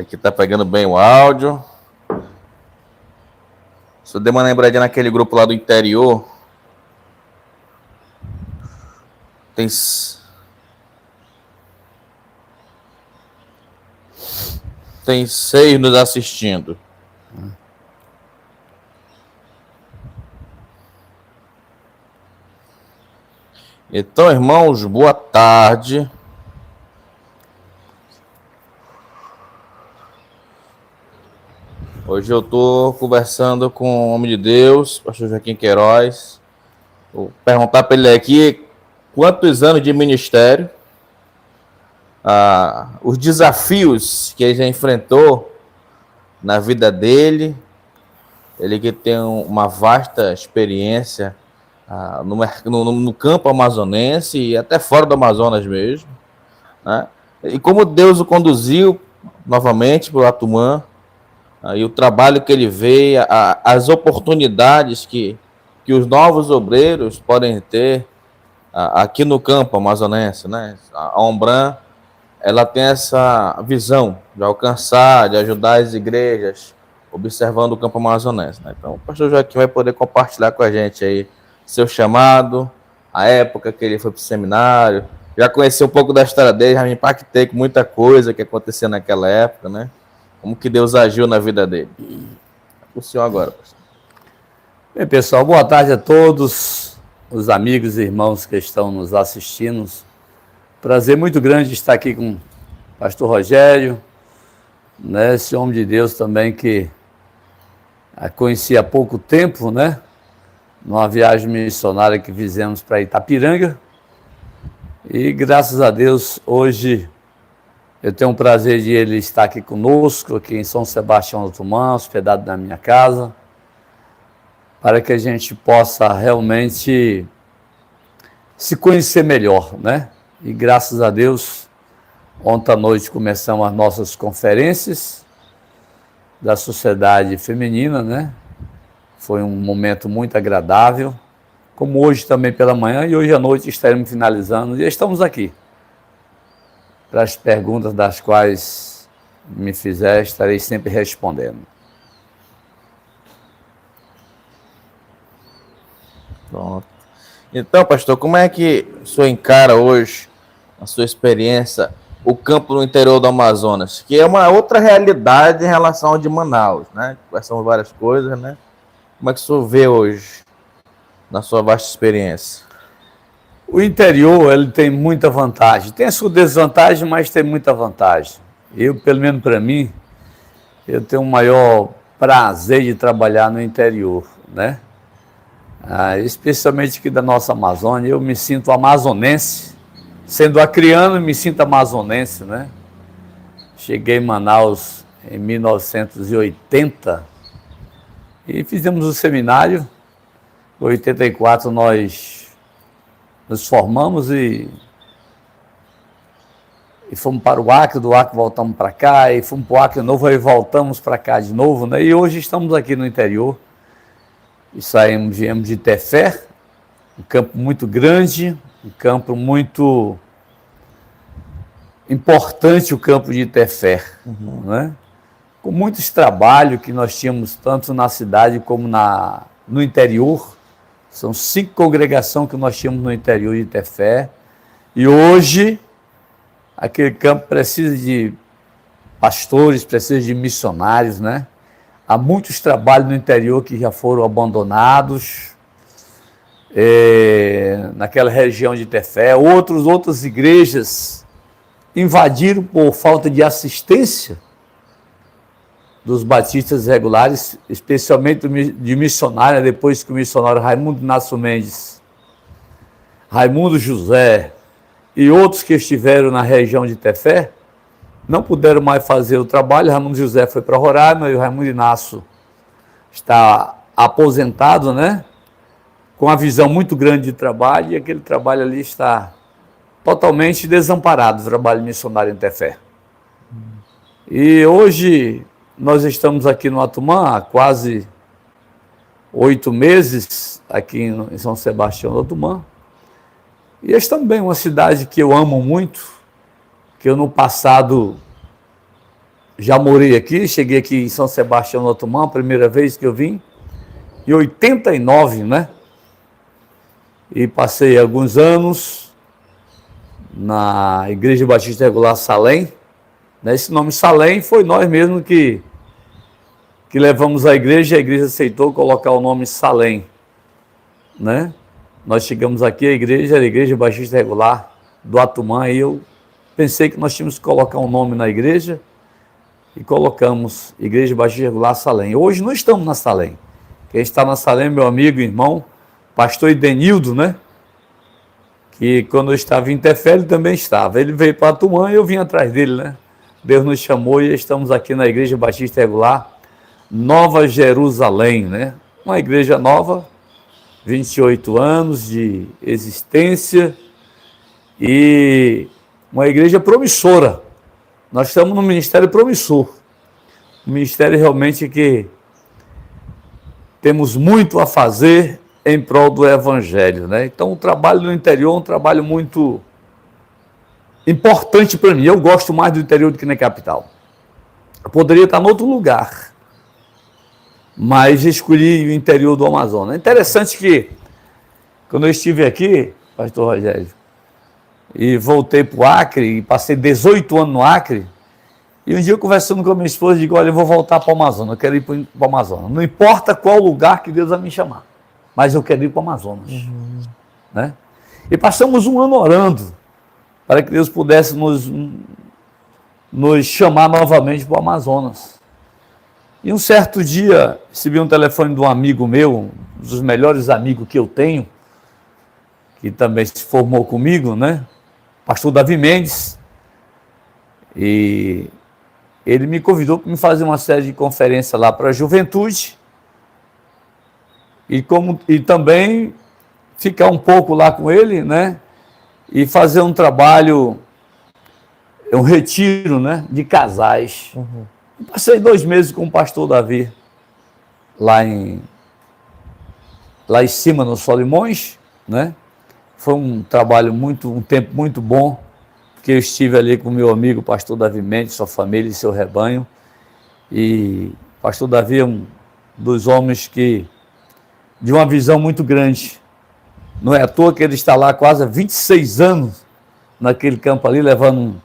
Aqui tá pegando bem o áudio. Se eu der uma lembradinha naquele grupo lá do interior, tem 6 nos assistindo. Então, irmãos, boa tarde. Hoje eu estou conversando com o homem de Deus, pastor Joaquim Queiroz. Vou perguntar para ele aqui quantos anos de ministério, os desafios que ele já enfrentou na vida dele. Ele que tem uma vasta experiência no campo amazonense e até fora do Amazonas mesmo, né? E como Deus o conduziu novamente para o Atumã, e o trabalho que ele vê, as oportunidades que os novos obreiros podem ter aqui no campo amazonense, né? A Ombran, ela tem essa visão de alcançar, de ajudar as igrejas, observando o campo amazonense, né? Então, o pastor Joaquim vai poder compartilhar com a gente aí seu chamado, a época que ele foi para o seminário. Já conheci um pouco da história dele, já me impactei com muita coisa que acontecia naquela época, né? Como que Deus agiu na vida dele. O senhor agora, pastor. Bem, pessoal, boa tarde a todos, os amigos e irmãos que estão nos assistindo. Prazer muito grande estar aqui com o pastor Rogério, né, esse homem de Deus também que conheci há pouco tempo, né, numa viagem missionária que fizemos para Itapiranga. E graças a Deus, hoje eu tenho o prazer de ele estar aqui conosco, aqui em São Sebastião do Atumã, hospedado na minha casa, para que a gente possa realmente se conhecer melhor, né? E graças a Deus, ontem à noite começamos as nossas conferências da Sociedade Feminina, né? Foi um momento muito agradável, como hoje também pela manhã, e hoje à noite estaremos finalizando, e estamos aqui para as perguntas das quais me fizer, estarei sempre respondendo. Pronto. Então, pastor, como é que o senhor encara hoje, a sua experiência, o campo no interior do Amazonas, que é uma outra realidade em relação ao de Manaus, né? São várias coisas, né? Como é que o senhor vê hoje, na sua vasta experiência? O interior, ele tem muita vantagem. Tem a sua desvantagem, mas tem muita vantagem. Eu, pelo menos para mim, eu tenho o maior prazer de trabalhar no interior, né? Especialmente aqui da nossa Amazônia, eu me sinto amazonense. Sendo acriano, me sinto amazonense, né? Cheguei em Manaus em 1980 e fizemos o seminário. Em 84 nós nos formamos e fomos para o Acre, do Acre voltamos para cá, e fomos para o Acre de novo, aí voltamos para cá de novo, né? E hoje estamos aqui no interior, e viemos de Tefé, um campo muito grande, um campo muito importante, o campo de Tefé, né? Com muitos trabalhos que nós tínhamos, tanto na cidade como no interior. São 5 congregações que nós tínhamos no interior de Tefé. E hoje, aquele campo precisa de pastores, precisa de missionários, né? Há muitos trabalhos no interior que já foram abandonados, naquela região de Tefé. Outras igrejas invadiram por falta de assistência dos batistas regulares, especialmente de missionária, depois que o missionário Raimundo Inácio Mendes, Raimundo José e outros que estiveram na região de Tefé, não puderam mais fazer o trabalho. Raimundo José foi para Roraima e o Raimundo Inácio está aposentado, né? Com uma visão muito grande de trabalho, e aquele trabalho ali está totalmente desamparado, o trabalho missionário em Tefé. E hoje nós estamos aqui no Atumã há quase 8 meses, aqui em São Sebastião do Atumã. E esta também é uma cidade que eu amo muito, que eu no passado já morei aqui, cheguei aqui em São Sebastião do Otomã, a primeira vez que eu vim, em 89, né? E passei alguns anos na Igreja Batista Regular Salém. Esse nome Salém foi nós mesmos que levamos a igreja aceitou colocar o nome Salém, né? Nós chegamos aqui, a igreja era a Igreja Batista Regular do Atumã, e eu pensei que nós tínhamos que colocar um nome na igreja, e colocamos Igreja Batista Regular Salém. Hoje não estamos na Salém. Quem está na Salém é meu amigo e irmão, pastor Edenildo, né? Que quando eu estava em Tefé, ele também estava. Ele veio para Atumã e eu vim atrás dele, né? Deus nos chamou e estamos aqui na Igreja Batista Regular Nova Jerusalém, né? Uma igreja nova, 28 anos de existência e uma igreja promissora. Nós estamos num ministério promissor, um ministério realmente que temos muito a fazer em prol do Evangelho, né? Então o trabalho no interior é um trabalho muito importante para mim. Eu gosto mais do interior do que na capital. Eu poderia estar em outro lugar, mas escolhi o interior do Amazonas. É interessante que, quando eu estive aqui, pastor Rogério, e voltei para o Acre, e passei 18 anos no Acre, e um dia eu conversando com a minha esposa, digo, olha, eu vou voltar para o Amazonas, eu quero ir para o Amazonas. Não importa qual lugar que Deus vai me chamar, mas eu quero ir para o Amazonas. Né? E passamos um ano orando, para que Deus pudesse nos chamar novamente para o Amazonas. E um certo dia, recebi um telefone de um amigo meu, um dos melhores amigos que eu tenho, que também se formou comigo, né? Pastor Davi Mendes. E ele me convidou para me fazer uma série de conferências lá para a juventude. E também ficar um pouco lá com ele, né? E fazer um trabalho, um retiro, né? De casais. Passei 2 meses com o pastor Davi, lá em cima, no Solimões, né? Foi um trabalho um tempo muito bom, porque eu estive ali com o meu amigo, o pastor Davi Mendes, sua família e seu rebanho. E o pastor Davi é um dos homens de uma visão muito grande. Não é à toa que ele está lá quase há 26 anos, naquele campo ali, levando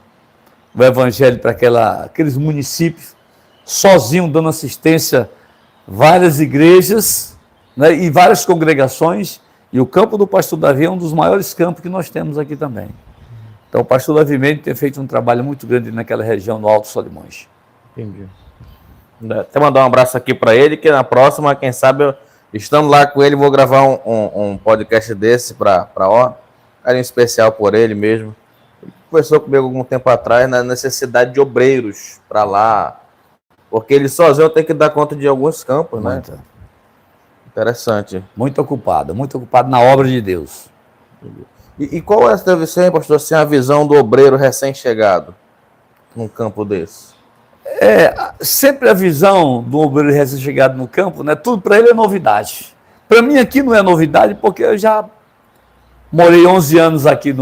o evangelho para aqueles municípios, sozinho, dando assistência a várias igrejas, né, e várias congregações, e o campo do pastor Davi é um dos maiores campos que nós temos aqui também. Então o pastor Davi Mendes tem feito um trabalho muito grande naquela região do Alto Solimões. Entendi. Até mandar um abraço aqui para ele, que na próxima, quem sabe, estando lá com ele, vou gravar um podcast desse para carinho especial por ele mesmo. Ele conversou comigo algum tempo atrás na necessidade de obreiros para lá, porque ele sozinho tem que dar conta de alguns campos, né? Muito. Interessante. Muito ocupado na obra de Deus. E qual deve ser, pastor, assim, a visão do obreiro recém-chegado num campo desse? Sempre a visão do obreiro recém-chegado no campo, né? Tudo para ele é novidade. Para mim aqui não é novidade, porque eu já morei 11 anos aqui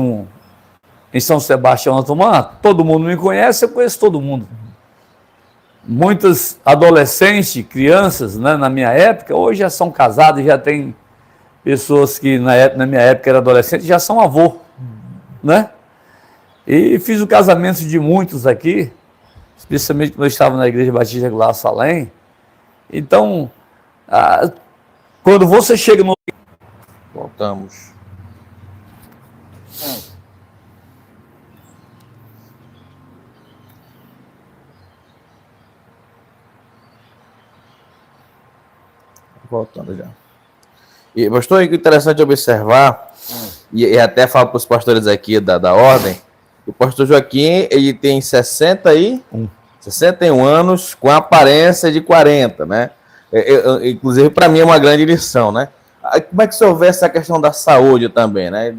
em São Sebastião do Otomã. Todo mundo me conhece, eu conheço todo mundo. Muitas adolescentes, crianças, né, na minha época, hoje já são casadas, já tem pessoas que na minha época eram adolescentes, já são avô, né? E fiz o casamento de muitos aqui, especialmente quando eu estava na Igreja Batista Regular Salém. Então, quando você chega no... Voltamos. Voltando já. E, pastor, é interessante observar, e até falo para os pastores aqui da ordem, o pastor Joaquim, ele tem 61 anos, com aparência de 40, né? Inclusive, para mim é uma grande lição, né? Como é que o senhor vê essa questão da saúde também, né?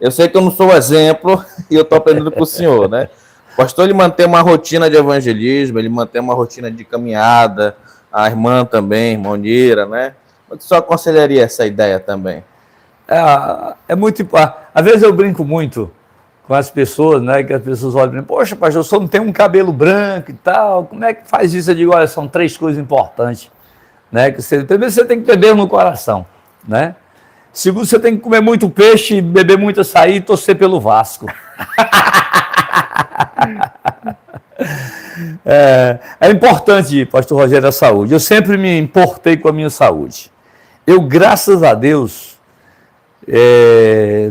Eu sei que eu não sou exemplo e eu estou aprendendo com o senhor, né? O pastor, ele mantém uma rotina de evangelismo, ele mantém uma rotina de caminhada, a irmã também, irmã Nira, né? O que o senhor aconselharia essa ideia também? É muito... Às vezes eu brinco muito com as pessoas, né? Que as pessoas olham para mim, poxa, pastor, eu só não tenho um cabelo branco e tal, como é que faz isso? Eu digo, olha, são 3 coisas importantes, né? Que primeiro você tem que ter Deus no coração, né? Segundo, você tem que comer muito peixe, beber muito açaí e torcer pelo Vasco. É importante, pastor Rogério, a saúde. Eu sempre me importei com a minha saúde. Eu, graças a Deus,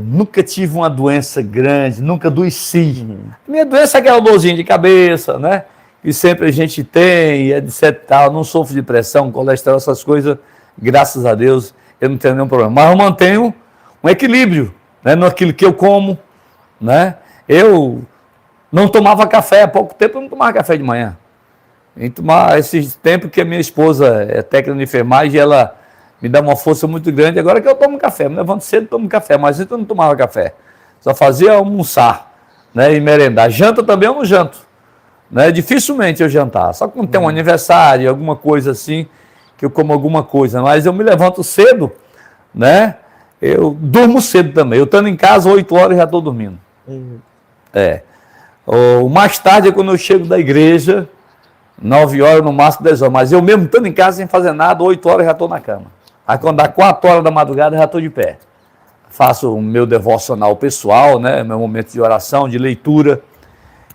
nunca tive uma doença grande, nunca adoeci. Minha doença é aquela dorzinha de cabeça, né? Que sempre a gente tem, etc. Tal. Não sofro de pressão, colesterol, essas coisas. Graças a Deus, eu não tenho nenhum problema. Mas eu mantenho um equilíbrio, né, naquilo que eu como, né? Eu não tomava café, há pouco tempo eu não tomava café de manhã. Esse tempo que a minha esposa é técnica de enfermagem, ela me dá uma força muito grande. Agora que eu tomo café, me levanto cedo e tomo café, mas antes eu não tomava café. Só fazia almoçar, né, e merendar. Janta também eu não janto, né? Dificilmente eu jantar. Só quando tem um aniversário, alguma coisa assim, que eu como alguma coisa. Mas eu me levanto cedo, né? Eu durmo cedo também. Eu estando em casa, 8 horas já estou dormindo. O mais tarde é quando eu chego da igreja, 9 horas, no máximo 10 horas. Mas eu mesmo estando em casa sem fazer nada, 8 horas já estou na cama. Aí quando dá 4 horas da madrugada, já estou de pé. Faço o meu devocional pessoal, né? Meu momento de oração, de leitura.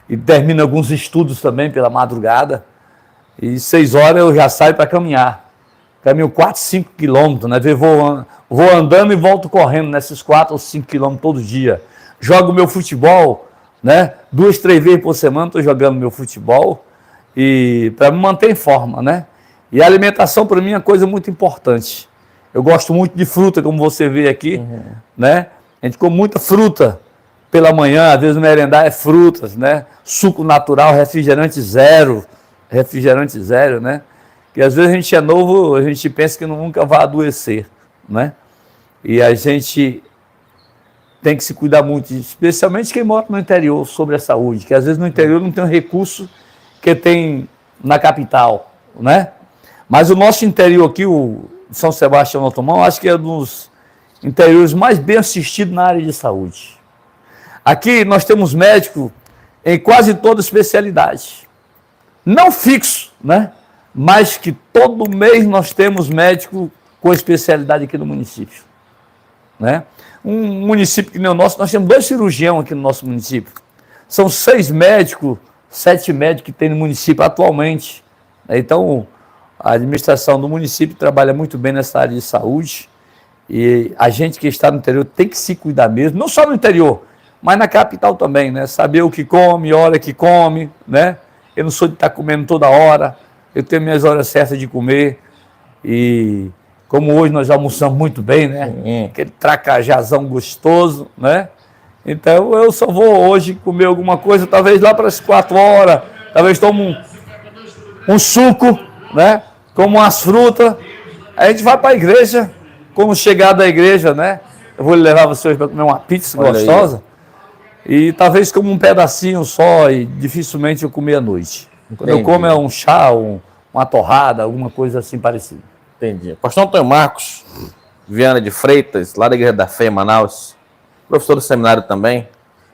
E termino alguns estudos também pela madrugada. E 6 horas eu já saio para caminhar. Caminho 4, 5 quilômetros, né? Vou andando e volto correndo nesses 4 ou 5 quilômetros todo dia. Jogo meu futebol, né? 2, 3 vezes por semana estou jogando meu futebol. E para me manter em forma, né? E a alimentação para mim é uma coisa muito importante. Eu gosto muito de fruta, como você vê aqui, né? A gente come muita fruta pela manhã, às vezes merendar é frutas, né? Suco natural, refrigerante zero, né? E às vezes a gente é novo, a gente pensa que nunca vai adoecer, né? E a gente tem que se cuidar muito, especialmente quem mora no interior, sobre a saúde, que às vezes no interior não tem o recurso que tem na capital, né? Mas o nosso interior aqui, o São Sebastião do Otomão, acho que é um dos interiores mais bem assistidos na área de saúde. Aqui nós temos médico em quase toda especialidade. Não fixo, né? Mas que todo mês nós temos médico com especialidade aqui no município, né? Um município que nem o nosso, nós temos 2 cirurgiões aqui no nosso município. São 6 médicos, 7 médicos que tem no município atualmente. Então, a administração do município trabalha muito bem nessa área de saúde e a gente que está no interior tem que se cuidar mesmo, não só no interior, mas na capital também, né? Saber o que come, a hora que come, né? Eu não sou de estar comendo toda hora, eu tenho minhas horas certas de comer e como hoje nós almoçamos muito bem, né? Aquele tracajazão gostoso, né? Então eu só vou hoje comer alguma coisa, talvez lá para as 4 horas, talvez tomo um suco, né? Como umas frutas, aí a gente vai para a igreja, como chegar da igreja, né? Eu vou levar você hoje para comer uma pizza gostosa e talvez como um pedacinho só e dificilmente eu comer à noite. Quando eu como é um chá, uma torrada, alguma coisa assim parecida. Entendi. Pastor Antônio Marcos Viana de Freitas, lá da Igreja da Fé em Manaus, professor do seminário também,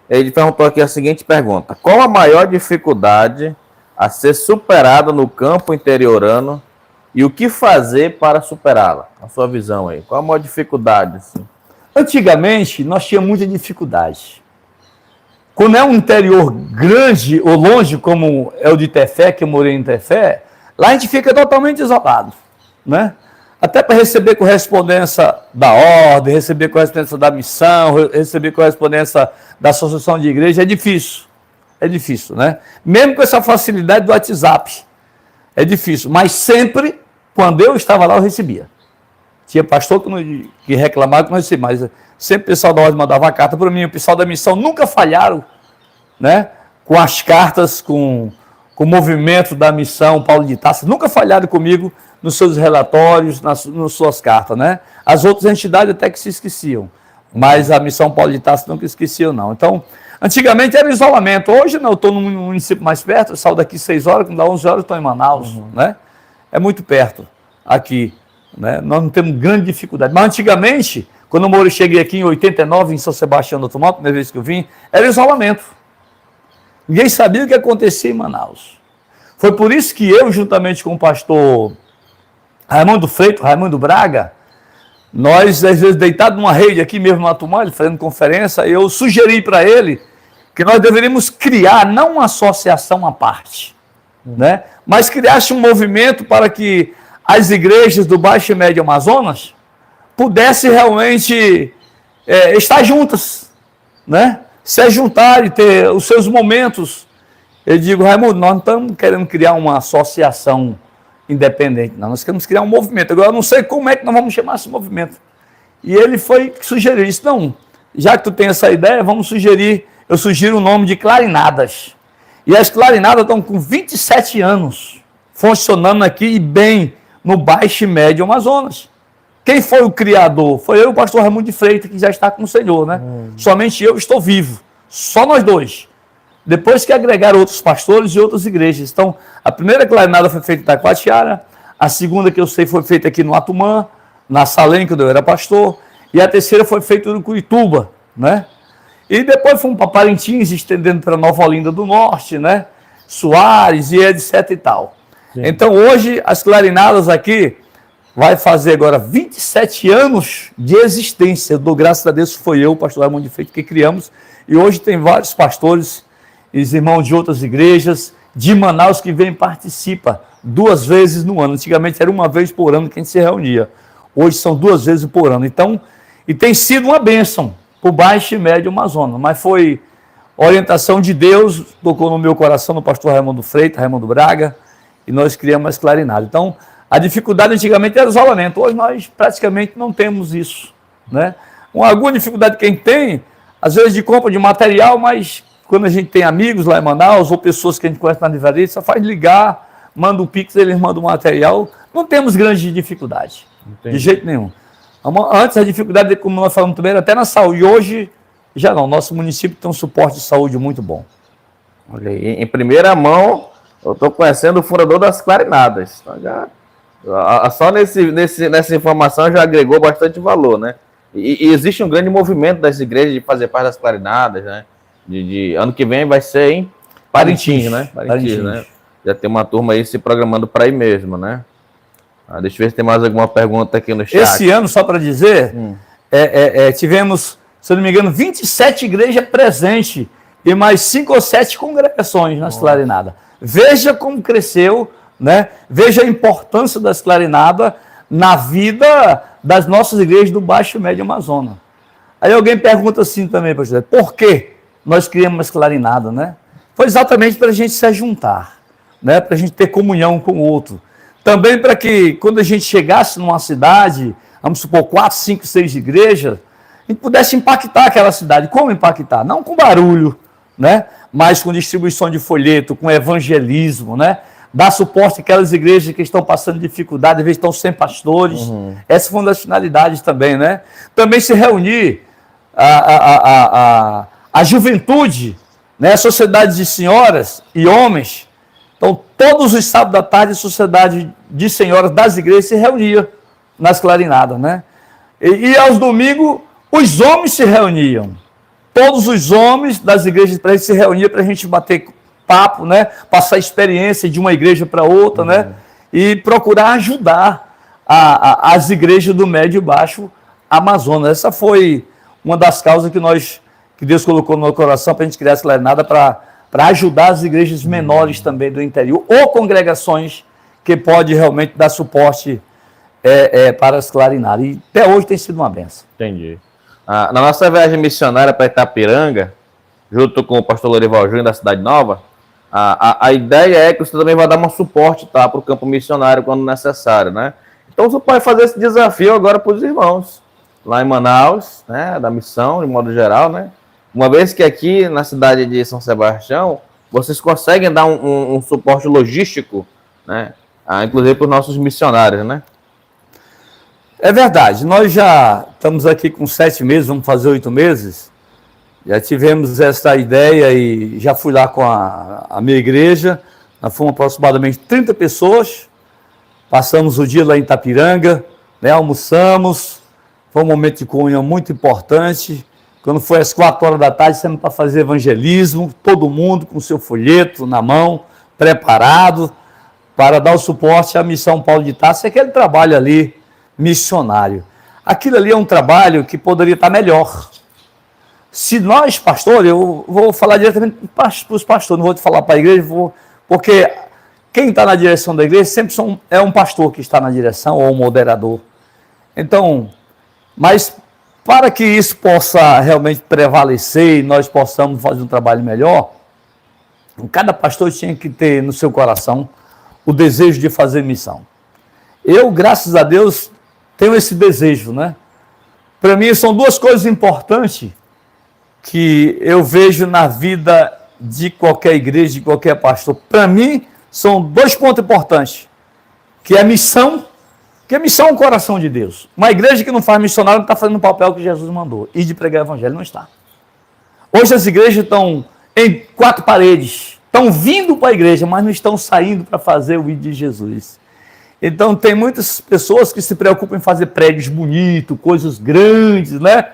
ele perguntou aqui a seguinte pergunta: qual a maior dificuldade a ser superada no campo interiorano e o que fazer para superá-la? A sua visão aí, qual a maior dificuldade? Assim? Antigamente, nós tínhamos muita dificuldade. Quando é um interior grande ou longe, como é o de Tefé, que eu morei em Tefé, lá a gente fica totalmente isolado, né? Até para receber correspondência da ordem, receber correspondência da missão, receber correspondência da associação de igreja, é difícil. É difícil, né? Mesmo com essa facilidade do WhatsApp, é difícil. Mas sempre, quando eu estava lá, eu recebia. Tinha pastor que reclamava que não recebia, mas sempre o pessoal da ordem mandava carta para mim. O pessoal da missão nunca falharam, né? Com as cartas, com o movimento da missão Paulo de Tarso, nunca falharam comigo nos seus relatórios, nas suas cartas, né? As outras entidades até que se esqueciam, mas a missão Paulo de Tarso nunca esqueciam, não. Então, antigamente era isolamento, hoje não, eu estou no município mais perto, eu saio daqui 6 horas, quando dá 11 horas eu estou em Manaus, né? É muito perto aqui, né? Nós não temos grande dificuldade, mas antigamente, Quando eu cheguei aqui em 89, em São Sebastião do Otomar, a primeira vez que eu vim, era isolamento. Ninguém sabia o que acontecia em Manaus. Foi por isso que eu, juntamente com o pastor Raimundo Freito, Raimundo Braga, nós, às vezes, deitados numa rede aqui mesmo no Atumã, ele fazendo conferência, eu sugeri para ele que nós deveríamos criar, não uma associação à parte, né? Mas criasse um movimento para que as igrejas do Baixo e Médio Amazonas pudessem realmente estar juntas, né? Se juntar e ter os seus momentos. Eu digo, Raimundo, nós não estamos querendo criar uma associação independente, não. Nós queremos criar um movimento. Agora, eu não sei como é que nós vamos chamar esse movimento. E ele foi que sugeriu isso. Não, já que tu tem essa ideia, vamos sugerir, eu sugiro o nome de Clarinadas. E as Clarinadas estão com 27 anos, funcionando aqui e bem no Baixo e Médio Amazonas. Quem foi o criador? Foi eu e o pastor Raimundo de Freitas, que já está com o Senhor, né? Somente eu estou vivo. Só nós dois. Depois que agregaram outros pastores e outras igrejas. Então, a primeira clarinada foi feita em Itacoatiara, a segunda que eu sei foi feita aqui no Atumã, na Salém, quando eu era pastor, e a terceira foi feita no Curituba, né? E depois fomos para Parintins, estendendo para Nova Olinda do Norte, né? Soares e etc e tal. Sim. Então, hoje, as clarinadas aqui vai fazer agora 27 anos de existência. Eu dou graças a Deus, foi eu, o pastor Raimundo de Freitas, que criamos. E hoje tem vários pastores e irmãos de outras igrejas de Manaus que vêm e participam 2 vezes no ano. Antigamente era 1 vez por ano que a gente se reunia. Hoje são 2 vezes por ano. Então, e tem sido uma bênção para o Baixo e Médio Amazonas. Mas foi orientação de Deus, tocou no meu coração, no pastor Raimundo Freitas, Raimundo Braga, e nós criamos as clarinadas. Então, a dificuldade antigamente era isolamento. Hoje nós praticamente não temos isso, né? Alguma dificuldade que a gente tem, às vezes de compra de material, mas quando a gente tem amigos lá em Manaus ou pessoas que a gente conhece na livraria, só faz ligar, manda o Pix, eles mandam o material. Não temos grande dificuldade, de jeito nenhum. Antes a dificuldade, como nós falamos também, era até na saúde. Hoje, já não. Nosso município tem um suporte de saúde muito bom. Olha aí, em primeira mão, eu estou conhecendo o fundador das clarinadas. Então já... Só nessa informação já agregou bastante valor, né? E existe um grande movimento das igrejas de fazer parte das clarinadas, né? Ano que vem vai ser em Parintins, né? Parintins, né? Já tem uma turma aí se programando para ir mesmo, né? Deixa eu ver se tem mais alguma pergunta aqui no chat. Esse ano, só para dizer, tivemos, se eu não me engano, 27 igrejas presentes e mais 5 ou 7 congregações nas clarinadas. Veja como cresceu, né? Veja a importância das clarinadas na vida das nossas igrejas do Baixo e Médio Amazonas. Aí alguém pergunta assim também, pastor, por que nós criamos as clarinadas, né? Foi exatamente para a gente se juntar, né? Para a gente ter comunhão com o outro. Também para que, quando a gente chegasse numa cidade, vamos supor, 4, 5, 6 igrejas, a gente pudesse impactar aquela cidade. Como impactar? Não com barulho, né? Mas com distribuição de folheto, com evangelismo, né? Dar suporte àquelas igrejas que estão passando dificuldade, às vezes estão sem pastores. Essa foi uma das finalidades também, né? Também se reunir a juventude, né? A sociedade de senhoras e homens. Então, todos os sábados da tarde, a sociedade de senhoras das igrejas se reunia nas clarinadas, né? E aos domingos, os homens se reuniam. Todos os homens das igrejas se reuniam para a gente bater papo, né? Passar experiência de uma igreja para outra, né? E procurar ajudar as igrejas do Médio e Baixo Amazonas. Essa foi uma das causas que Deus colocou no meu coração para a gente criar essa clarinada para ajudar as igrejas menores também do interior, ou congregações que podem realmente dar suporte para as clarinadas. E até hoje tem sido uma benção. Entendi. Na nossa viagem missionária para Itapiranga, junto com o pastor Lorival Júnior da Cidade Nova, a ideia é que você também vai dar um suporte, tá, para o campo missionário quando necessário, né? Então você pode fazer esse desafio agora para os irmãos, lá em Manaus, né, da missão, de modo geral, né? Uma vez que aqui na cidade de São Sebastião, vocês conseguem dar um suporte logístico, né? Inclusive para os nossos missionários, né? É verdade, nós já estamos aqui com 7 meses, vamos fazer 8 meses, já tivemos essa ideia e já fui lá com a minha igreja, nós fomos aproximadamente 30 pessoas, passamos o dia lá em Itapiranga, né, almoçamos, Foi um momento de comunhão muito importante. Quando foi às 4 horas da tarde, saímos para fazer evangelismo, todo mundo com seu folheto na mão, preparado para dar o suporte à missão Paulo de Tarso, aquele trabalho ali missionário. Aquilo ali é um trabalho que poderia estar melhor. Se nós, pastores, eu vou falar diretamente para os pastores, não vou te falar para a igreja, porque quem está na direção da igreja sempre é um pastor que está na direção ou um moderador. Então, mas para que isso possa realmente prevalecer e nós possamos fazer um trabalho melhor, cada pastor tinha que ter no seu coração o desejo de fazer missão. Eu, graças a Deus, tenho esse desejo, né? Para mim, são duas coisas importantes que eu vejo na vida de qualquer igreja, de qualquer pastor. Para mim, são 2 pontos importantes, que é a missão, que a missão é o coração de Deus. Uma igreja que não faz missionário não está fazendo o papel que Jesus mandou, e de pregar o evangelho, não está. Hoje as igrejas estão em 4 paredes, estão vindo para a igreja, mas não estão saindo para fazer o vídeo de Jesus. Então tem muitas pessoas que se preocupam em fazer prédios bonitos, coisas grandes, né?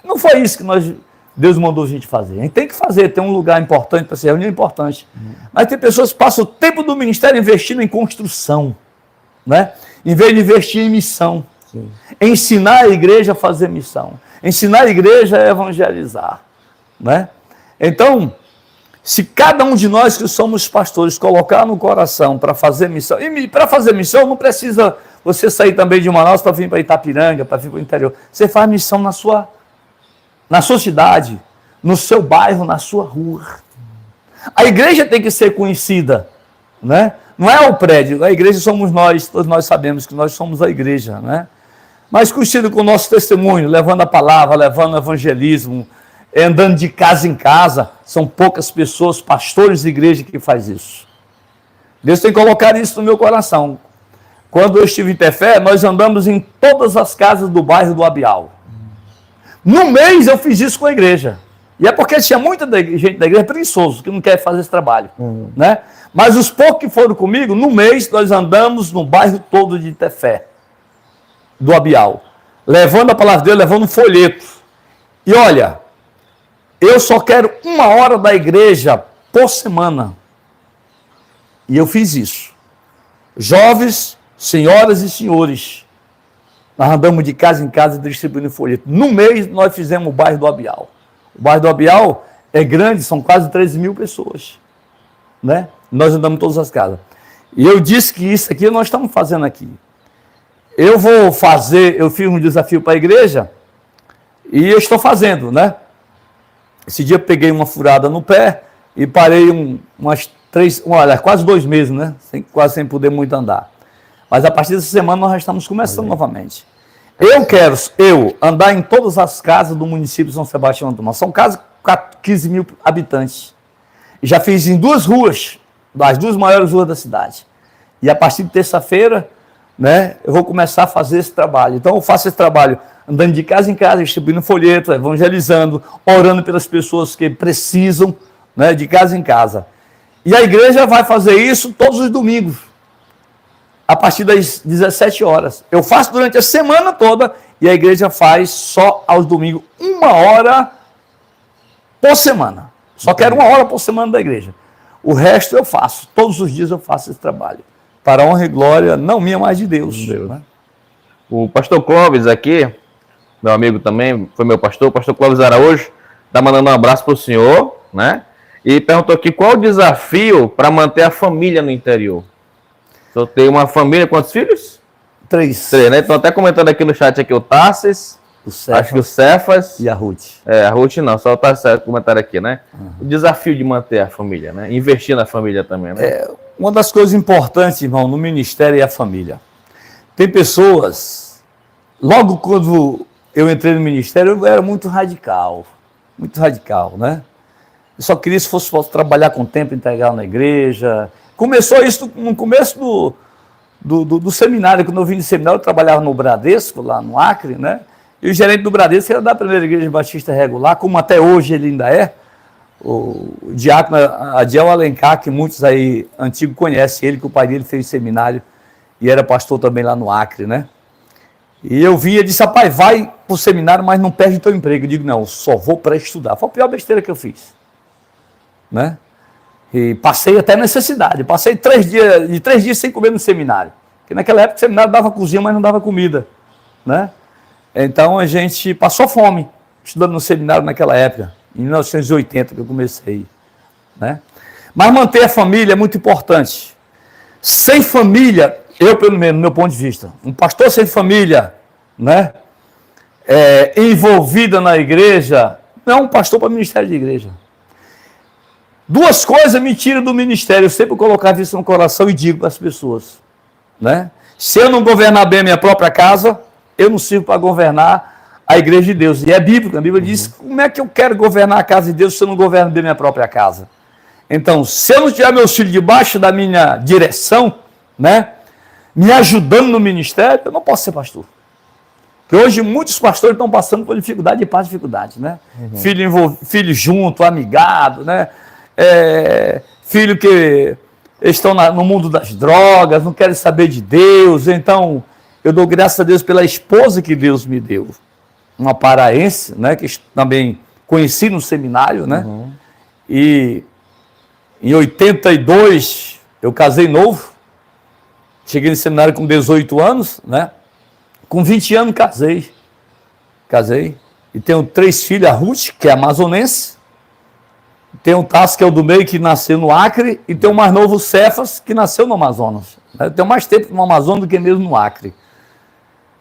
Não foi isso que Deus mandou a gente fazer. A gente tem que fazer, tem um lugar importante para ser reunião importante. Mas tem pessoas que passam o tempo do ministério investindo em construção, né? Em vez de investir em missão. Sim. Ensinar a igreja a fazer missão. Ensinar a igreja a evangelizar, né? Então, se cada um de nós que somos pastores colocar no coração para fazer missão, e para fazer missão não precisa você sair também de Manaus para vir para Itapiranga, para vir para o interior. Você faz missão na sua cidade, no seu bairro, na sua rua. A igreja tem que ser conhecida, né? Não é o prédio, a igreja somos nós, todos nós sabemos que nós somos a igreja, né? Mas conhecido com o nosso testemunho, levando a palavra, levando o evangelismo, andando de casa em casa. São poucas pessoas, pastores de igreja, que faz isso. Deus tem colocado isso no meu coração. Quando eu estive em Tefé, nós andamos em todas as casas do bairro do Abial. No mês eu fiz isso com a igreja. E é porque tinha muita gente da igreja preguiçoso, que não quer fazer esse trabalho. Né? Mas os poucos que foram comigo, no mês nós andamos no bairro todo de Tefé, do Abial, levando a palavra de Deus, levando um folheto. E olha, eu só quero 1 hora da igreja por semana. E eu fiz isso. Jovens, senhoras e senhores, nós andamos de casa em casa distribuindo folheto. No mês, nós fizemos o bairro do Abial. O bairro do Abial é grande, são quase 13 mil pessoas. Né? Nós andamos em todas as casas. E eu disse que isso aqui nós estamos fazendo aqui. Eu fiz um desafio para a igreja e eu estou fazendo, né? Esse dia eu peguei uma furada no pé e parei quase 2 meses, né? Quase sem poder muito andar. Mas a partir dessa semana nós já estamos começando novamente. Eu quero andar em todas as casas do município de São Sebastião do Mar. São casas com 15 mil habitantes. E já fiz em 2 ruas, das 2 maiores ruas da cidade. E a partir de terça-feira, né, eu vou começar a fazer esse trabalho. Então eu faço esse trabalho andando de casa em casa, distribuindo folheto, evangelizando, orando pelas pessoas que precisam, né, de casa em casa. E a igreja vai fazer isso todos os domingos, a partir das 17 horas. Eu faço durante a semana toda e a igreja faz só aos domingos, 1 hora por semana. Só quero 1 hora por semana da igreja. O resto eu faço, todos os dias eu faço esse trabalho. Para a honra e glória, não minha, mas de Deus. Né? O pastor Clóvis aqui, meu amigo também, foi meu pastor, o pastor Clóvis Araújo, está mandando um abraço para o senhor, né? E perguntou aqui qual o desafio para manter a família no interior. Eu tenho uma família, quantos filhos? 3. 3, né? Estão até comentando aqui no chat aqui o Tarsis, acho que o Cefas. E a Ruth. A Ruth não, só o Tarsis comentário aqui, né? O desafio de manter a família, né? Investir na família também, né? Uma das coisas importantes, irmão, no ministério é a família. Tem pessoas, logo quando eu entrei no ministério, eu era muito radical, né? Eu só queria, se fosse trabalhar com tempo integral na igreja. Começou isso no começo do seminário. Quando eu vim de seminário, eu trabalhava no Bradesco, lá no Acre, né? E o gerente do Bradesco era da primeira igreja batista regular, como até hoje ele ainda é, o diácono Adiel Alencar, que muitos aí antigos conhecem ele, que o pai dele fez seminário e era pastor também lá no Acre, né? E eu vi, ele disse, rapaz, vai para o seminário, mas não perde teu emprego. Eu digo, não, só vou para estudar. Foi a pior besteira que eu fiz. Né? E passei até necessidade. Passei 3 dias sem comer no seminário. Porque naquela época o seminário dava cozinha, mas não dava comida. Né? Então a gente passou fome estudando no seminário naquela época, em 1980 que eu comecei. Né? Mas manter a família é muito importante. Sem família, eu pelo menos, do meu ponto de vista, um pastor sem família, né, envolvida na igreja, não é um pastor para ministério de igreja. 2 coisas me tiram do ministério, eu sempre colocava isso no coração e digo para as pessoas. Né? Se eu não governar bem a minha própria casa, eu não sirvo para governar a igreja de Deus. E é bíblico, a Bíblia diz, como é que eu quero governar a casa de Deus se eu não governo bem a minha própria casa? Então, se eu não tiver meus filhos debaixo da minha direção, né, me ajudando no ministério, eu não posso ser pastor. Porque hoje muitos pastores estão passando por dificuldade e paz dificuldade, né? Filho junto, amigado, né? Filho que estão no mundo das drogas, não querem saber de Deus. Então, eu dou graças a Deus pela esposa que Deus me deu. Uma paraense, né? Que também conheci no seminário, né? E em 82, eu casei novo. Cheguei no seminário com 18 anos, né? Com 20 anos casei. E tenho 3 filhas, a Ruth, que é amazonense. Tem o Tasso, que é o do meio, que nasceu no Acre. E tem o mais novo, o Cefas, que nasceu no Amazonas. Eu tenho mais tempo no Amazonas do que mesmo no Acre.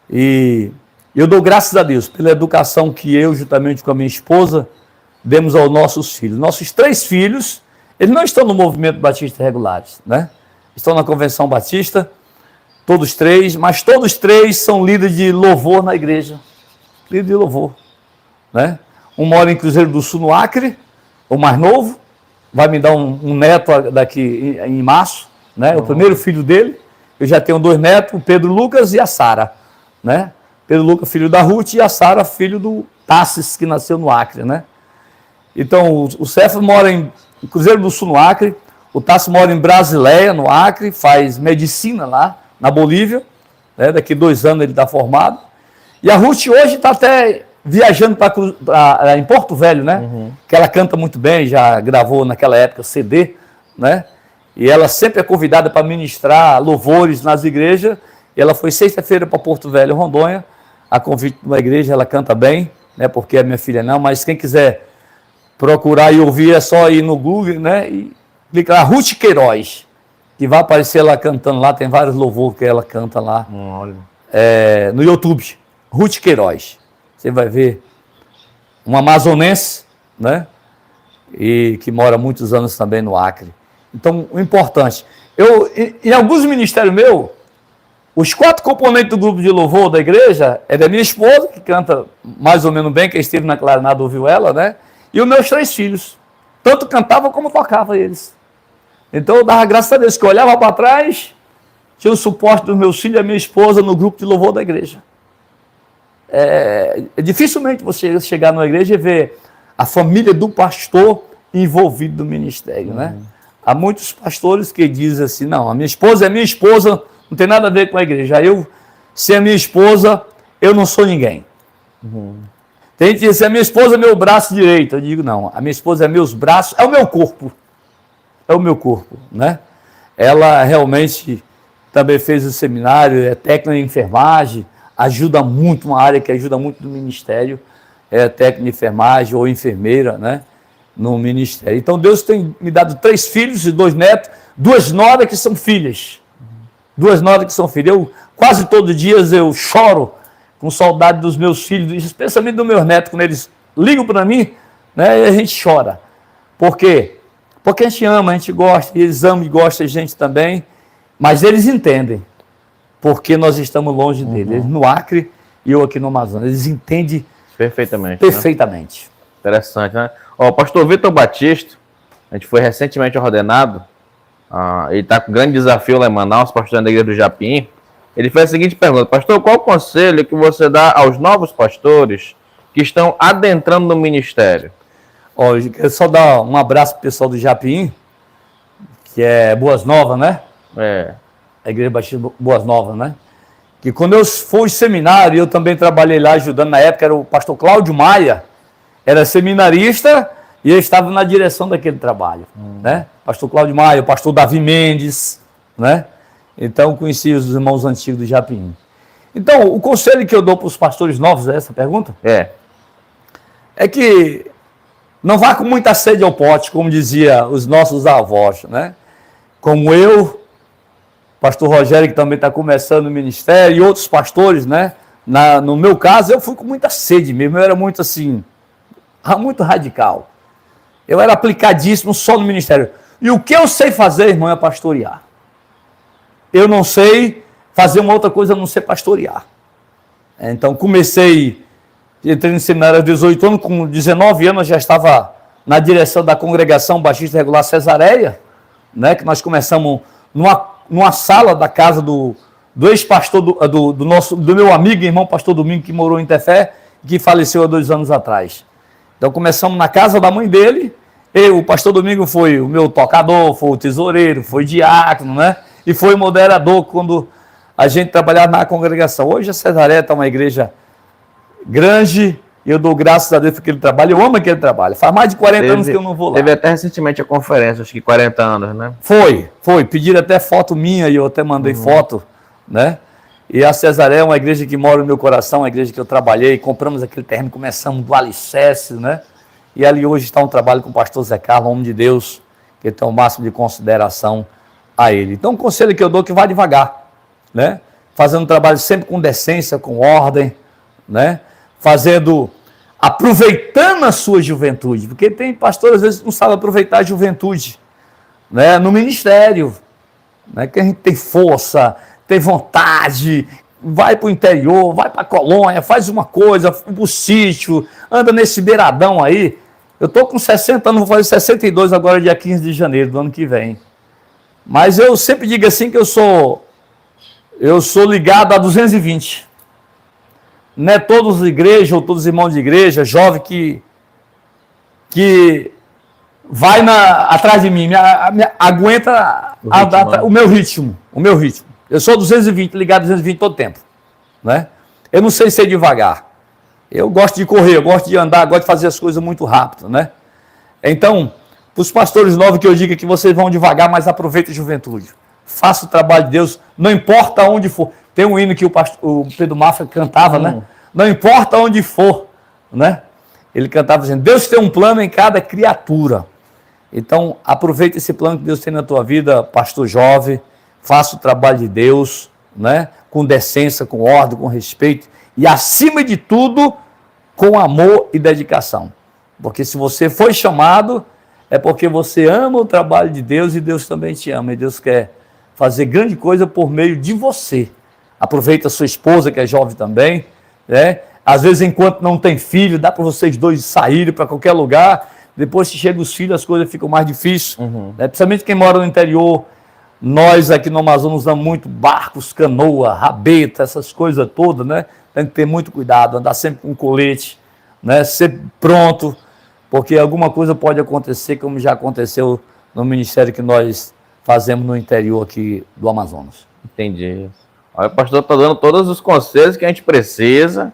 E eu dou graças a Deus pela educação que eu, juntamente com a minha esposa, demos aos nossos filhos. Nossos 3 filhos, eles não estão no movimento batista regulares, né? Estão na Convenção Batista, todos 3, mas todos 3 são líderes de louvor na igreja. Líder de louvor, né? Um mora em Cruzeiro do Sul, no Acre, o mais novo, vai me dar um neto daqui em março, né? O primeiro filho dele. Eu já tenho 2 netos, o Pedro Lucas e a Sara, né? Pedro Lucas, filho da Ruth, e a Sara, filho do Tassis, que nasceu no Acre, né? Então, o Cefas mora em Cruzeiro do Sul, no Acre. O Tassis mora em Brasileia, no Acre, faz medicina lá, na Bolívia. Né? Daqui 2 anos ele está formado. E a Ruth hoje está até viajando em Porto Velho, né? Que ela canta muito bem, já gravou naquela época CD, né? E ela sempre é convidada para ministrar louvores nas igrejas. E ela foi sexta-feira para Porto Velho, Rondônia, a convite de uma igreja. Ela canta bem, né? Porque a minha filha não, mas quem quiser procurar e ouvir é só ir no Google, né? E clicar Ruth Queiroz, que vai aparecer ela cantando lá. Tem vários louvores que ela canta lá no YouTube. Ruth Queiroz. Você vai ver uma amazonense, né? E que mora muitos anos também no Acre. Então, o importante, em alguns ministérios meus, os 4 componentes do grupo de louvor da igreja é da minha esposa, que canta mais ou menos bem, que esteve na Clarinada, ouviu ela, né? E os meus 3 filhos. Tanto cantava como tocava eles. Então, eu dava graças a Deus, que eu olhava para trás, tinha o suporte dos meus filhos e a minha esposa no grupo de louvor da igreja. Dificilmente você chegar numa igreja e ver a família do pastor envolvido no ministério, né? Há muitos pastores que dizem assim, não, a minha esposa é minha esposa, não tem nada a ver com a igreja. Sem a minha esposa, eu não sou ninguém. Tem gente que diz, a minha esposa é meu braço direito. Eu digo, não, a minha esposa é meus braços, é o meu corpo. É o meu corpo, né? Ela realmente também fez o seminário, é técnica em enfermagem, ajuda muito, uma área que ajuda muito no ministério, é técnica de enfermagem ou enfermeira, né? No ministério. Então Deus tem me dado 3 filhos e 2 netos, 2 noras que são filhas. 2 noras que são filhas. Quase todos os dias eu choro com saudade dos meus filhos, especialmente dos meus netos, quando eles ligam para mim, né? E a gente chora. Por quê? Porque a gente ama, a gente gosta, e eles amam e gostam da gente também, mas eles entendem porque nós estamos longe deles. Eles no Acre e eu aqui no Amazonas. Eles entendem perfeitamente. Perfeitamente. Né? Interessante, né? Ó, o pastor Vitor Batista, a gente foi recentemente ordenado, ele está com um grande desafio lá em Manaus, pastor da igreja do Japim. Ele fez a seguinte pergunta: pastor, qual o conselho que você dá aos novos pastores que estão adentrando no ministério? Ó, eu quero só dar um abraço para o pessoal do Japim, que é Boas Novas, né? A Igreja Batista Boas Novas, né? que quando eu fui ao seminário, eu também trabalhei lá ajudando, na época era o pastor Cláudio Maia, era seminarista e eu estava na direção daquele trabalho, né? Pastor Cláudio Maia, o pastor Davi Mendes, né? Então, conheci os irmãos antigos do Japim. Então, o conselho que eu dou para os pastores novos, é essa pergunta? É que não vá com muita sede ao pote, como dizia os nossos avós, né? Como eu, pastor Rogério, que também está começando o ministério, e outros pastores, né? No meu caso, eu fui com muita sede mesmo, eu era muito assim, muito radical. Eu era aplicadíssimo só no ministério. E o que eu sei fazer, irmão, é pastorear. Eu não sei fazer uma outra coisa a não ser pastorear. Então, entrei no seminário aos 18 anos, com 19 anos eu já estava na direção da Congregação Batista Regular Cesareia, né, que nós começamos numa sala da casa do ex-pastor, do meu amigo e irmão pastor Domingo, que morou em Tefé, que faleceu há 2 anos atrás. Então começamos na casa da mãe dele, o pastor Domingo foi o meu tocador, foi o tesoureiro, foi diácono, né, e foi moderador quando a gente trabalhava na congregação. Hoje a Cesareia está uma igreja grande, e eu dou graças a Deus por aquele trabalho, eu amo aquele trabalho. Faz mais de 40 anos que eu não vou lá. Teve até recentemente a conferência, acho que 40 anos, né? Foi. Pediram até foto minha, e eu até mandei foto, né? E a Cesareia é uma igreja que mora no meu coração, uma igreja que eu trabalhei, compramos aquele terreno, começamos do alicerce, né? E ali hoje está um trabalho com o pastor Zé Carlos, homem de Deus, que tem o máximo de consideração a ele. Então, o conselho que eu dou é que vá devagar, né? Fazendo um trabalho sempre com decência, com ordem, né? Aproveitando a sua juventude, porque tem pastor às vezes que não sabe aproveitar a juventude, né? No ministério, né? Que a gente tem força, tem vontade, vai para o interior, vai para a colônia, faz uma coisa, vai para o sítio, anda nesse beiradão aí. Eu estou com 60 anos, vou fazer 62 agora, dia 15 de janeiro do ano que vem. Mas eu sempre digo assim que eu sou ligado a 220. Não é todos os igrejas ou todos os irmãos de igreja, jovem que vai atrás de mim, aguenta o meu ritmo. Eu sou 220, ligado a 220 todo tempo, né? Eu não sei ser devagar. Eu gosto de correr, eu gosto de andar, eu gosto de fazer as coisas muito rápido, né? Então, para os pastores novos que eu digo que vocês vão devagar, mas aproveitem a juventude. Faça o trabalho de Deus, não importa onde for. Tem um hino que o Pedro Mafra cantava, né? Não importa onde for, né? Ele cantava dizendo, Deus tem um plano em cada criatura. Então, aproveite esse plano que Deus tem na tua vida, pastor jovem, faça o trabalho de Deus, né? Com decência, com ordem, com respeito e, acima de tudo, com amor e dedicação. Porque se você foi chamado, é porque você ama o trabalho de Deus e Deus também te ama. E Deus quer fazer grande coisa por meio de você. Aproveita a sua esposa, que é jovem também, né? Às vezes, enquanto não tem filho, dá para vocês dois saírem para qualquer lugar. Depois que chegam os filhos, as coisas ficam mais difíceis. Né? Principalmente quem mora no interior. Nós aqui no Amazonas usamos muito barcos, canoa, rabeta, essas coisas todas, né? Tem que ter muito cuidado, andar sempre com colete, né? Sempre pronto, porque alguma coisa pode acontecer, como já aconteceu no ministério que nós fazemos no interior aqui do Amazonas. Entendi. Olha, o pastor está dando todos os conselhos que a gente precisa.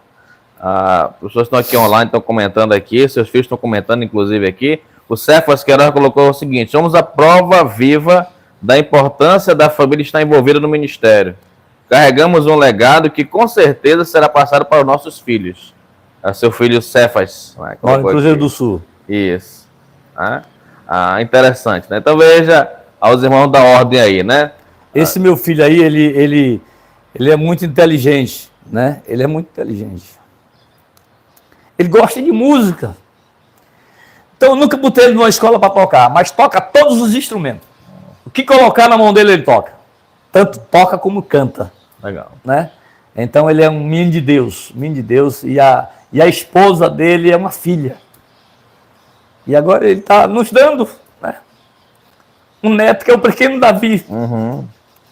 As pessoas estão aqui online, estão comentando aqui, seus filhos estão comentando, inclusive, aqui. O Cefas Queiroz colocou o seguinte: somos a prova viva da importância da família estar envolvida no ministério. Carregamos um legado que com certeza será passado para os nossos filhos. É seu filho Cefas. Mora em Cruzeiro do Sul. Isso. Interessante, né? Então veja aos irmãos da ordem aí, né? Esse meu filho aí, ele é muito inteligente, né? Ele é muito inteligente. Ele gosta de música. Então eu nunca botei ele numa escola para tocar, mas toca todos os instrumentos. O que colocar na mão dele, ele toca. Tanto toca como canta. Legal. Né? Então ele é um menino de Deus, e a esposa dele é uma filha. E agora ele está nos dando, né? Um neto que é o pequeno Davi.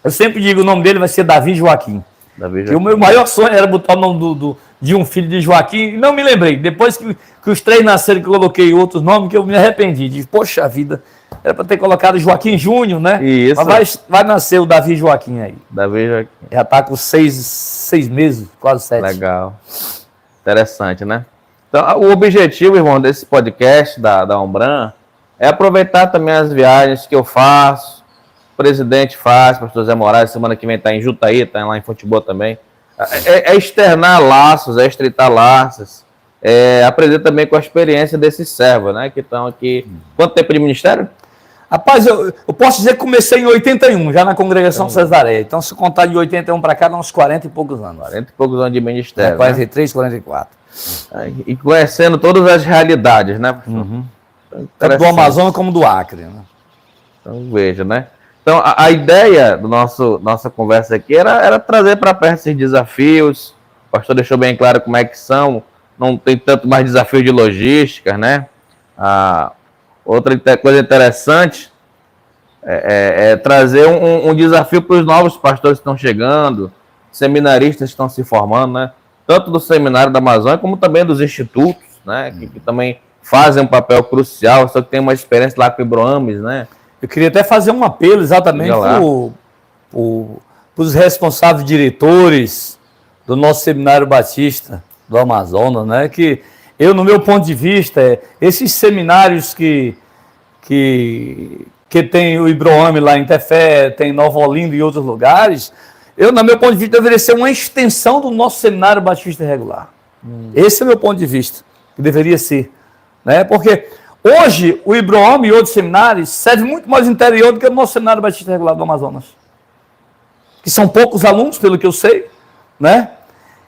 Eu sempre digo, o nome dele vai ser Davi Joaquim. E o meu maior sonho era botar o nome de um filho de Joaquim, e não me lembrei. Depois que os 3 nasceram, que eu coloquei outros nomes, que eu me arrependi. Poxa vida, Era para ter colocado Joaquim Júnior, né? Isso. Mas vai nascer o Davi Joaquim aí. Davi Joaquim. Já está com 6 meses, quase 7. Legal. Interessante, né? Então, o objetivo, irmão, desse podcast da Umbram é aproveitar também as viagens que eu faço, o presidente faz, o pastor Zé Moraes, semana que vem está em Jutaí, está lá em Futebol também. É externar laços, é estreitar laços, é aprender também com a experiência desses servos, né? Que estão aqui. Quanto tempo de ministério? Rapaz, eu posso dizer que comecei em 81, já na congregação Cesareia. Então, se contar de 81 para cá, dá uns 40 e poucos anos. 40 e poucos anos de ministério. 43, 44. E conhecendo todas as realidades, né? Tanto do Amazonas como do Acre. Né? Então, veja, né? Então, a ideia do nossa conversa aqui era trazer para perto esses desafios. O pastor deixou bem claro como é que são. Não tem tanto mais desafio de logística, né? Outra coisa interessante é trazer um desafio para os novos pastores que estão chegando, seminaristas que estão se formando, né? Tanto do seminário da Amazônia, como também dos institutos, né? Que também fazem um papel crucial, só que tem uma experiência lá com o Ibroames, né? Eu queria até fazer um apelo exatamente para os responsáveis diretores do nosso Seminário Batista do Amazonas, né? Que eu, no meu ponto de vista, esses seminários que tem o Ibroame lá em Tefé, tem Nova Olinda e outros lugares, eu, no meu ponto de vista, deveria ser uma extensão do nosso Seminário Batista Regular. Esse é o meu ponto de vista, que deveria ser. Né? Porque hoje o Ibroame e outros seminários servem muito mais interior do que o nosso Seminário Batista Regular do Amazonas. Que são poucos alunos, pelo que eu sei, né?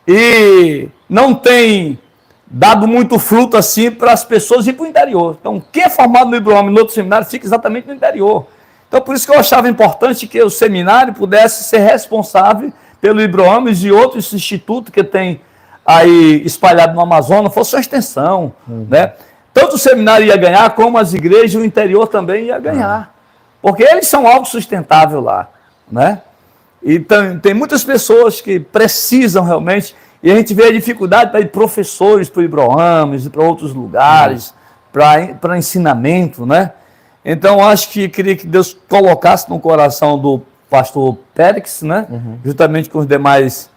E não tem dado muito fruto assim para as pessoas ir para o interior. Então, quem é formado no Ibroame e no outro seminário fica exatamente no interior. Então, por isso que eu achava importante que o seminário pudesse ser responsável pelo Ibroame e outros institutos que tem aí espalhado no Amazonas, fosse uma extensão, né? Tanto o seminário ia ganhar, como as igrejas, o interior também ia ganhar. Porque eles são algo sustentável lá, né? Então, tem muitas pessoas que precisam realmente, e a gente vê a dificuldade para ir professores para o Ibroames e para outros lugares, para ensinamento, né? Então, acho que queria que Deus colocasse no coração do pastor Périx, né? Juntamente com os demais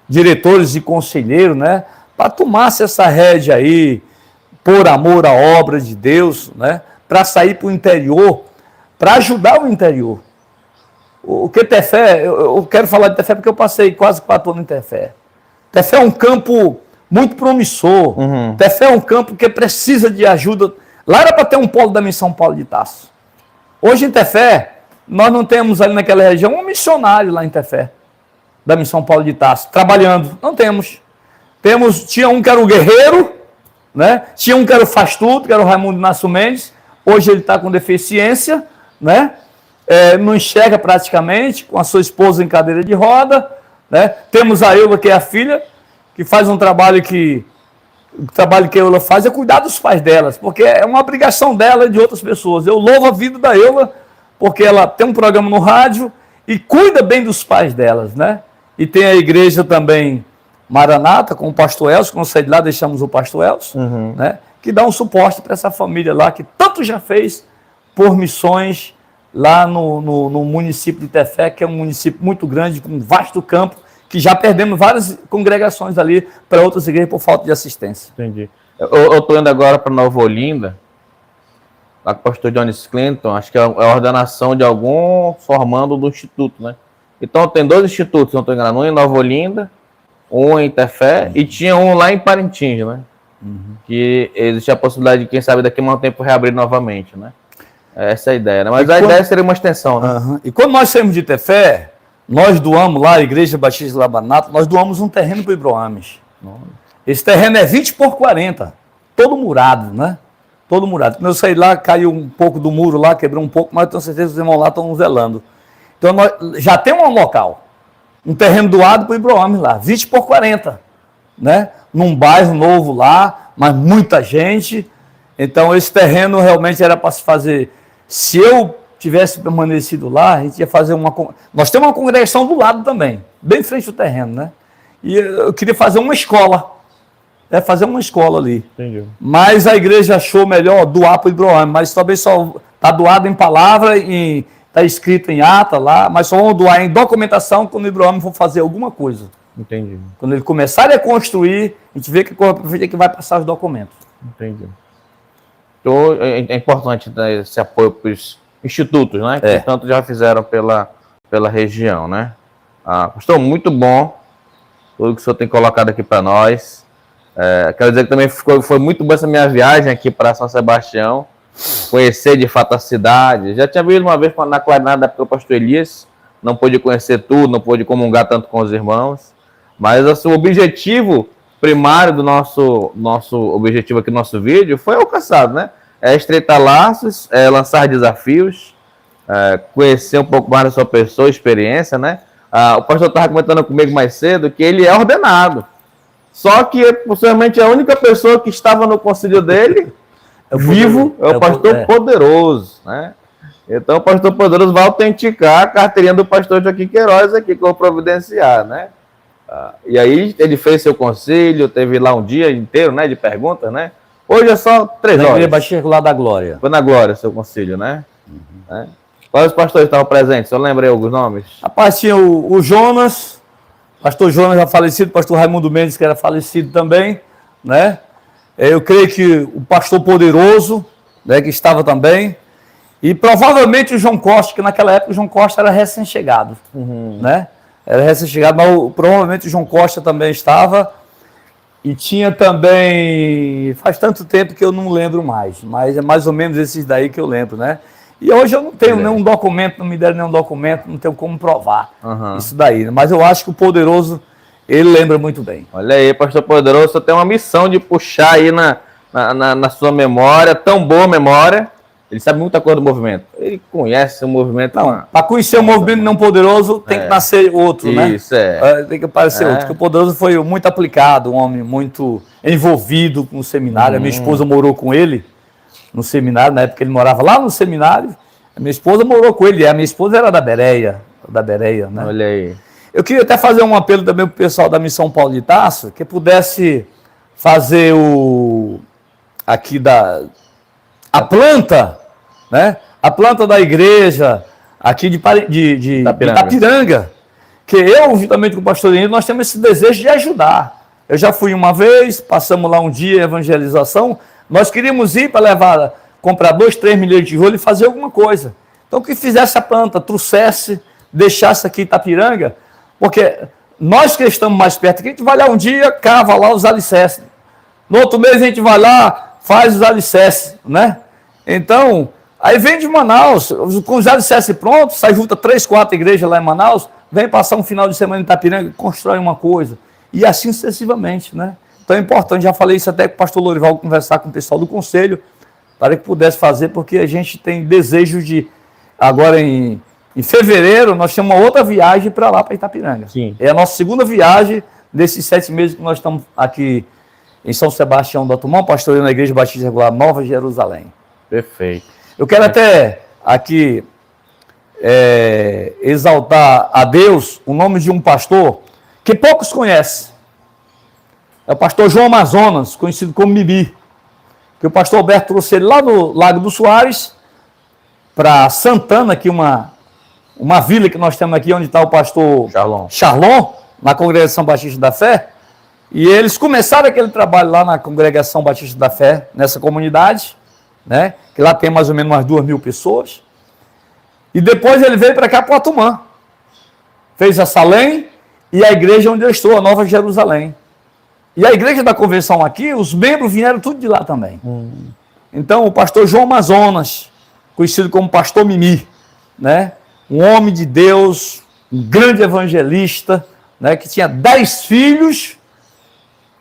diretores e conselheiros, né? Para tomasse essa rédea aí, por amor à obra de Deus, né? Para sair para o interior, para ajudar o interior. O que Tefé, eu quero falar de Tefé porque eu passei quase 4 anos em Tefé. Tefé é um campo muito promissor. Tefé é um campo que precisa de ajuda. Lá era para ter um polo da Missão Paulo de Tarso. Hoje em Tefé, nós não temos ali naquela região um missionário lá em Tefé, da Missão Paulo de Tarso, trabalhando. Não temos. Tinha um que era o guerreiro, né? Tinha um que era o faz tudo, que era o Raimundo Inácio Mendes. Hoje ele está com deficiência, né? Não enxerga praticamente, com a sua esposa em cadeira de roda, né? Temos a Eula, que é a filha, que faz um trabalho que o trabalho que a Eula faz é cuidar dos pais delas, porque é uma obrigação dela e de outras pessoas. Eu louvo a vida da Eula, porque ela tem um programa no rádio e cuida bem dos pais delas, né? E tem a igreja também Maranata, com o pastor Elcio, quando saí de lá deixamos o pastor Elcio, né? Que dá um suporte para essa família lá, que tanto já fez por missões lá no município de Tefé, que é um município muito grande, com um vasto campo, que já perdemos várias congregações ali para outras igrejas por falta de assistência. Entendi. Eu estou indo agora para Nova Olinda, lá com o pastor Jones Clinton, acho que é a ordenação de algum formando do instituto, né? Então tem 2 institutos, não estou enganado, um em Nova Olinda, um em Tefé, e tinha um lá em Parintins, né? Que existe a possibilidade de, quem sabe, daqui a um tempo reabrir novamente, né? Essa é a ideia, né? Mas a ideia seria uma extensão, né? E quando nós saímos de Tefé, nós doamos lá, a Igreja Batista de Labanato, nós doamos um terreno para o Ibroames. Esse terreno é 20 por 40, todo murado, né? Todo murado. Quando eu saí lá, caiu um pouco do muro lá, quebrou um pouco, mas eu tenho certeza que os irmãos lá estão zelando. Então, nós já temos um local, um terreno doado para o Ibroames lá, 20 por 40, né? Num bairro novo lá, mas muita gente. Então, esse terreno realmente era para se fazer. Se eu tivesse permanecido lá, a gente ia fazer uma... Nós temos uma congregação do lado também, bem em frente ao terreno, né? E eu queria fazer uma escola. Fazer uma escola ali. Entendi. Mas a igreja achou melhor doar para o Ibroame, mas talvez só Está doado em palavra e está escrito em ata lá, mas só vão doar em documentação quando o Ibrahim for fazer alguma coisa. Entendi. Quando ele começar a construir, a gente vê que a Correia Prefeita é que vai passar os documentos. Entendi. Então, é importante dar esse apoio para os institutos, né? Que tanto já fizeram pela região, né? Pastor, muito bom tudo que o senhor tem colocado aqui para nós. Quero dizer que também foi muito boa essa minha viagem aqui para São Sebastião, conhecer de fato a cidade. Já tinha visto uma vez na Clarinada da época do pastor Elias, não pôde conhecer tudo, não pôde comungar tanto com os irmãos, mas assim, o objetivo primário do nosso objetivo aqui no nosso vídeo foi alcançado, né? Estreitar laços, lançar desafios, conhecer um pouco mais da sua pessoa, experiência, né? O pastor estava comentando comigo mais cedo que ele é ordenado. Só que, possivelmente, a única pessoa que estava no concílio dele, vivo, é o pastor Poderoso, né? Então, o pastor Poderoso vai autenticar a carteirinha do pastor Joaquim Queiroz aqui, que eu vou providenciar, né? E aí, ele fez seu concílio, teve lá um dia inteiro, né, de perguntas, né? Hoje é só 3 horas. Na Igreja Batista lá da Glória. Foi na Glória, seu concílio, né? Quais os pastores estavam presentes? Eu lembrei alguns nomes. Rapaz, tinha o Jonas, pastor Jonas já falecido, pastor Raimundo Mendes, que era falecido também, né? Eu creio que o pastor Poderoso, né, que estava também, e provavelmente o João Costa, que naquela época o João Costa era recém-chegado, né? Era recém-chegado, mas provavelmente o João Costa também estava, e tinha também, faz tanto tempo que eu não lembro mais, mas é mais ou menos esses daí que eu lembro, né? E hoje eu não tenho nenhum documento, não me deram nenhum documento, não tenho como provar isso daí. Mas eu acho que o Poderoso, ele lembra muito bem. Olha aí, pastor Poderoso, você tem uma missão de puxar aí na sua memória, tão boa memória. Ele sabe muita coisa do movimento. Ele conhece o movimento. Para conhecer o movimento não poderoso, tem que nascer outro, né? Isso, tem que aparecer outro. Porque o Poderoso foi muito aplicado, um homem muito envolvido com o seminário. A minha esposa morou com ele no seminário, na época ele morava lá no seminário. A minha esposa morou com ele. A minha esposa era da Bereia, né? Olha aí. Eu queria até fazer um apelo também para o pessoal da Missão Paulo de Tarso, que pudesse fazer a planta, né? A planta da igreja aqui de Itapiranga, que eu, juntamente com o pastor Henrique, nós temos esse desejo de ajudar. Eu já fui uma vez, passamos lá um dia em evangelização, nós queríamos ir para comprar 2, 3 milhões de tijolos e fazer alguma coisa. Então, que fizesse a planta, trouxesse, deixasse aqui em Itapiranga, porque nós que estamos mais perto aqui, a gente vai lá um dia, cava lá os alicerces. No outro mês a gente vai lá, faz os alicerces, né? Então, aí vem de Manaus, com os alicerces prontos, sai junta 3, 4 igrejas lá em Manaus, vem passar um final de semana em Itapiranga e constrói uma coisa. E assim sucessivamente, né? Então é importante, já falei isso até com o pastor Lorival, conversar com o pessoal do conselho, para que pudesse fazer, porque a gente tem desejo de, agora em fevereiro, nós temos uma outra viagem para lá, para Itapiranga. Sim. É a nossa segunda viagem desses 7 meses que nós estamos aqui em São Sebastião do Otomão, pastoreando na Igreja Batista Regular Nova Jerusalém. Perfeito. Eu quero até aqui exaltar a Deus o nome de um pastor que poucos conhecem. É o pastor João Amazonas, conhecido como Mimi. Que o pastor Alberto trouxe ele lá no Lago do Soares, para Santana, aqui uma vila que nós temos aqui, onde está o pastor Charlon, na Congregação Batista da Fé. E eles começaram aquele trabalho lá na Congregação Batista da Fé, nessa comunidade, né? Que lá tem mais ou menos umas 2.000 pessoas. E depois ele veio para cá, para o Otomã. Fez a Salém e a igreja onde eu estou, a Nova Jerusalém. E a igreja da convenção aqui, os membros vieram tudo de lá também. Então, o pastor João Amazonas, conhecido como pastor Mimi, né? Um homem de Deus, um grande evangelista, né? Que tinha 10 filhos,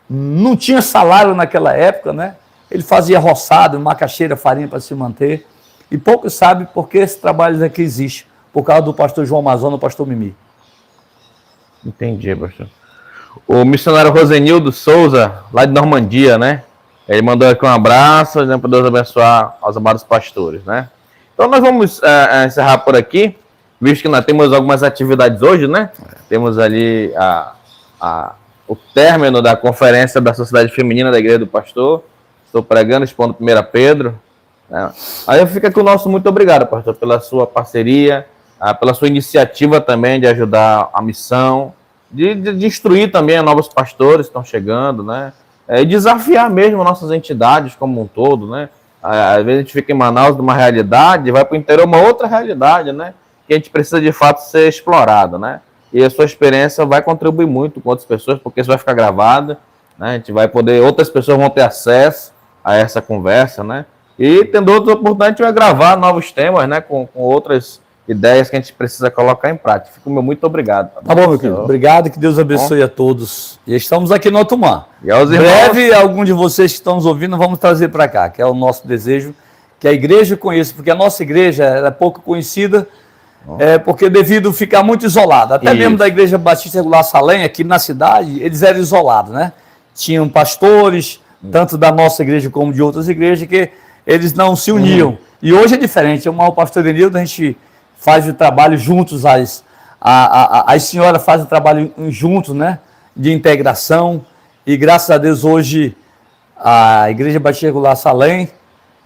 não tinha salário naquela época, né? Ele fazia roçado, macaxeira, farinha para se manter. E poucos sabem por que esse trabalho aqui existe, por causa do pastor João Amazonas, o pastor Mimi. Entendi, pastor. O missionário Rosenildo Souza, lá de Normandia, né? Ele mandou aqui um abraço, dizendo para Deus abençoar aos amados pastores, né? Então nós vamos encerrar por aqui, visto que nós temos algumas atividades hoje, né? Temos ali o término da conferência da Sociedade Feminina da Igreja do Pastor. Estou pregando, expondo 1 Pedro. né? Aí fica aqui o nosso muito obrigado, pastor, pela sua parceria, pela sua iniciativa também de ajudar a missão, de instruir também novos pastores que estão chegando, né? E desafiar mesmo nossas entidades como um todo, né? Às vezes a gente fica em Manaus de uma realidade, vai para o interior uma outra realidade, né? Que a gente precisa de fato ser explorado, né? E a sua experiência vai contribuir muito com outras pessoas, porque isso vai ficar gravado, né? A gente vai poder, outras pessoas vão ter acesso a essa conversa, né? E tendo outras oportunidades, a gente vai gravar novos temas, né? Com outras ideias que a gente precisa colocar em prática. Fico muito obrigado. Tá bom, meu querido. Obrigado, que Deus abençoe a todos. E estamos aqui no Otumã. E aos em irmãos... breve, algum de vocês que estão nos ouvindo, vamos trazer para cá, que é o nosso desejo, que a igreja conheça, porque a nossa igreja é pouco conhecida, porque devido a ficar muito isolada. Até mesmo da Igreja Batista Regular Salém, aqui na cidade, eles eram isolados, né? Tinham pastores, tanto da nossa igreja como de outras igrejas, que eles não se uniam. E hoje é diferente. O pastor Denildo, a gente faz o trabalho juntos, as senhoras fazem o trabalho juntos, né? De integração. E graças a Deus hoje a Igreja Batista Regular Salém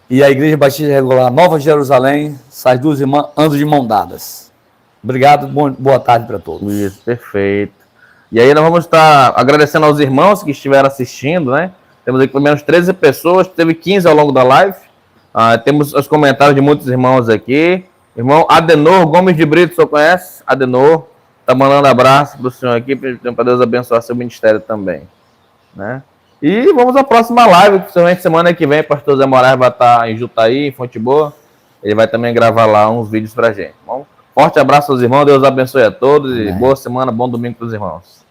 e a Igreja Batista Regular Nova Jerusalém, essas duas irmãs andam de mão dadas. Obrigado, boa tarde para todos. Isso, perfeito. E aí nós vamos estar agradecendo aos irmãos que estiveram assistindo, né? Temos aqui pelo menos 13 pessoas, teve 15 ao longo da live. Temos os comentários de muitos irmãos aqui. Irmão Adenor Gomes de Brito, o senhor conhece? Adenor, tá mandando abraço para o senhor aqui, para Deus abençoar seu ministério também, né? E vamos à próxima live, principalmente semana que vem, pastor Zé Moraes vai estar em Jutaí, em Fonte Boa. Ele vai também gravar lá uns vídeos pra gente. Bom, forte abraço aos irmãos, Deus abençoe a todos e boa semana, bom domingo para os irmãos.